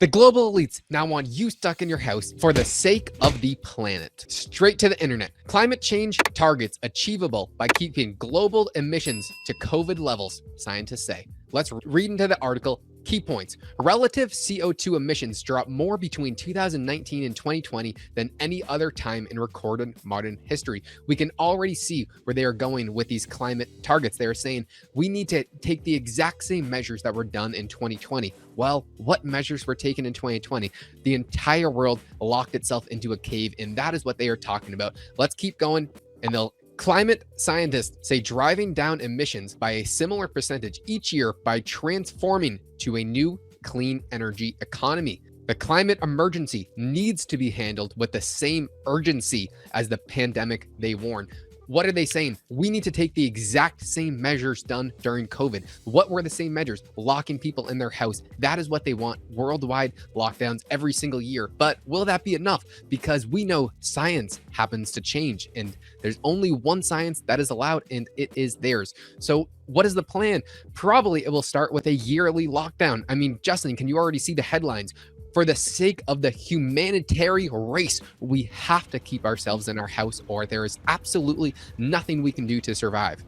The global elites now want you stuck in your house for the sake of the planet. Straight to the internet. Climate change targets achievable by keeping global emissions to COVID levels, scientists say. Let's read into the article. Key points. Relative CO2 emissions dropped more between 2019 and 2020 than any other time in recorded modern history. We can already see where they are going with these climate targets. They are saying we need to take the exact same measures that were done in 2020. Well, what measures were taken in 2020? The entire world locked itself into a cave, and that is what they are talking about. Let's keep going, and they'll climate scientists say driving down emissions by a similar percentage each year by transforming to a new clean energy economy. The climate emergency needs to be handled with the same urgency as the pandemic, they warn. What are they saying? We need to take the exact same measures done during COVID. What were the same measures? Locking people in their house. That is what they want. Worldwide lockdowns every single year. But will that be enough? Because we know science happens to change, and there's only one science that is allowed, and it is theirs. So what is the plan? Probably it will start with a yearly lockdown. I mean, Justin, can you already see the headlines? For the sake of the humanitarian race, we have to keep ourselves in our house, or there is absolutely nothing we can do to survive.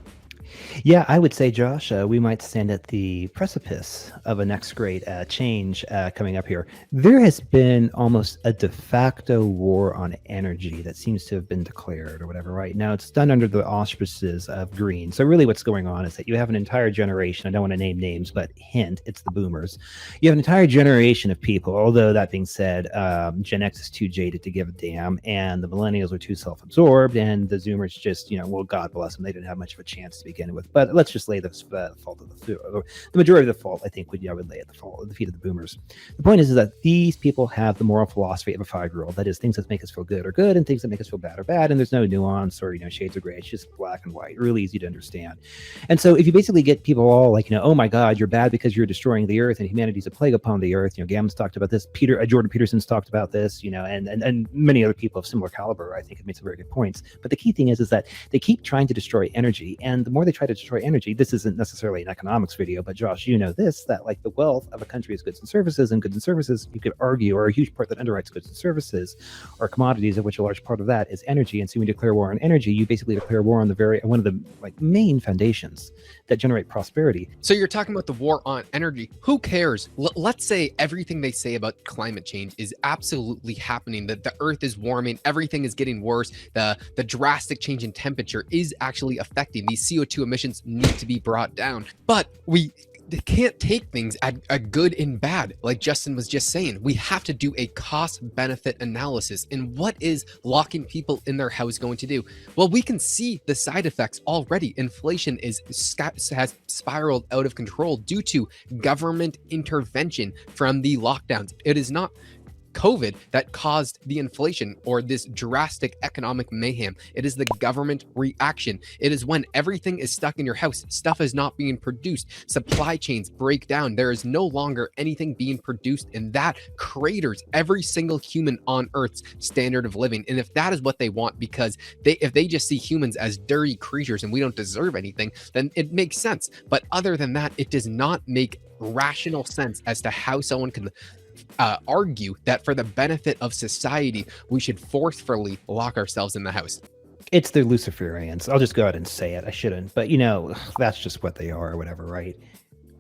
Yeah, I would say, Josh, we might stand at the precipice of a next great change coming up here. There has been almost a de facto war on energy that seems to have been declared or whatever, right? Now, it's done under the auspices of green. So really what's going on is that you have an entire generation, I don't want to name names, but hint, it's the boomers. You have an entire generation of people, although that being said, Gen X is too jaded to give a damn, and the millennials are too self-absorbed, and the Zoomers just, well, God bless them, they didn't have much of a chance to begin with. But let's just lay the fault of the majority of the fault. I think would lay at the feet of the boomers. The point is that these people have the moral philosophy of a 5-year-old. That is, things that make us feel good are good, and things that make us feel bad are bad. And there's no nuance or shades of gray. It's just black and white, really easy to understand. And so if you basically get people all like, oh my God, you're bad because you're destroying the earth, and humanity's a plague upon the earth. Gammon's talked about this. Jordan Peterson's talked about this. And many other people of similar caliber, I think, have made some very good points. But the key thing is that they keep trying to destroy energy, and the more they try to destroy energy, this isn't necessarily an economics video, but Josh, that like the wealth of a country is goods and services, you could argue, or a huge part that underwrites goods and services are commodities, of which a large part of that is energy. And so when you declare war on energy, you basically declare war on one of the main foundations that generate prosperity. So you're talking about the war on energy. Who cares? Let's say everything they say about climate change is absolutely happening, that the earth is warming, everything is getting worse, the drastic change in temperature is actually affecting these CO2 emissions need to be brought down. But they can't take things at a good and bad, like Justin was just saying. We have to do a cost-benefit analysis. And what is locking people in their house going to do? Well, we can see the side effects already. Inflation has spiraled out of control due to government intervention from the lockdowns. It is not COVID that caused the inflation or this drastic economic mayhem. It is the government reaction. It is when everything is stuck in your house, stuff is not being produced, supply chains break down, there is no longer anything being produced, and that craters every single human on Earth's standard of living. And if that is what they want, because if they just see humans as dirty creatures and we don't deserve anything, then it makes sense. But other than that, it does not make rational sense as to how someone can argue that for the benefit of society, we should forcefully lock ourselves in the house. It's the Luciferians. I'll just go ahead and say it. I shouldn't, but that's just what they are or whatever, right?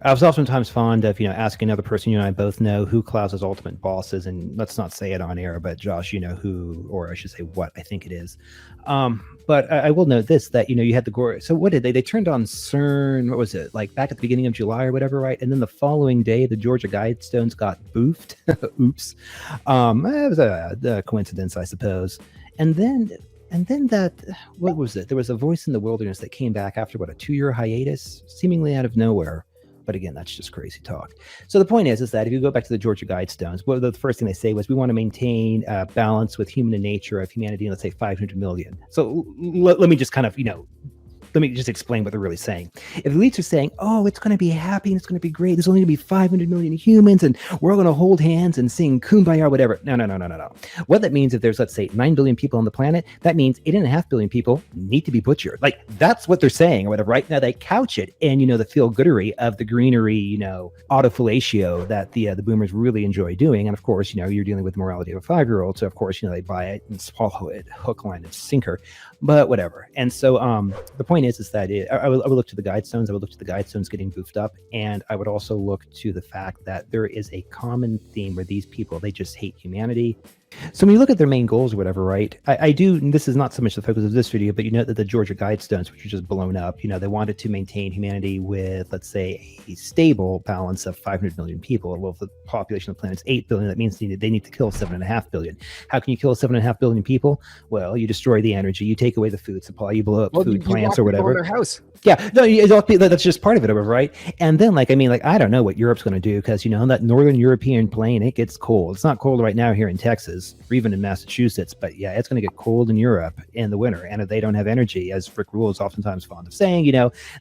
I was oftentimes fond of, asking another person you and I both know who Klaus's ultimate boss is, and let's not say it on air, but Josh, who, or I should say what I think it is. But I will note this, that, you had the gore. So what did they turned on CERN, what was it, like back at the beginning of July or whatever, right? And then the following day, the Georgia Guidestones got boofed. Oops. It was a coincidence, I suppose. And then that, what was it? There was a voice in the wilderness that came back after, a 2-year hiatus, seemingly out of nowhere. But again, that's just crazy talk. So the point is that if you go back to the Georgia Guidestones, the first thing they say was, we want to maintain balance with human and nature of humanity in, let's say, 500 million. So let me just kind of, let me just explain what they're really saying. If the elites are saying, oh, it's going to be happy and it's going to be great, there's only going to be 500 million humans and we're all going to hold hands and sing kumbaya or whatever. No. What that means, if there's, let's say, 9 billion people on the planet, that means 8.5 billion people need to be butchered. Like, that's what they're saying or whatever. Right now they couch it in, the feel-goodery of the greenery, autofellatio that the boomers really enjoy doing. And of course, you're dealing with the morality of a 5-year-old. So of course, they buy it and swallow it, hook, line, and sinker. But whatever. And so the point is that I would look to the guidestones. I would look to the guidestones getting goofed up. And I would also look to the fact that there is a common theme where these people, they just hate humanity. So when you look at their main goals or whatever, right, I do, and this is not so much the focus of this video, but you know that the Georgia Guidestones, which are just blown up, they wanted to maintain humanity with, let's say, a stable balance of 500 million people. Well, if the population of the planet is 8 billion, that means they need to kill 7.5 billion. How can you kill 7.5 billion people? Well, you destroy the energy, you take away the food supply, you blow up food plants or whatever. Their house. Yeah, no, that's just part of it, right? And then, I don't know what Europe's going to do, because, on that northern European plain, it gets cold. It's not cold right now here in Texas, or even in Massachusetts, but yeah, it's going to get cold in Europe in the winter. And if they don't have energy, as Rick Rule is oftentimes fond of saying,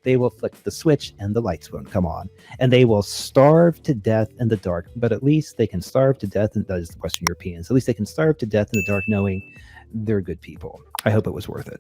they will flick the switch and the lights won't come on. And they will starve to death in the dark. But at least they can starve to death, and that is the Western Europeans. At least they can starve to death in the dark knowing they're good people. I hope it was worth it.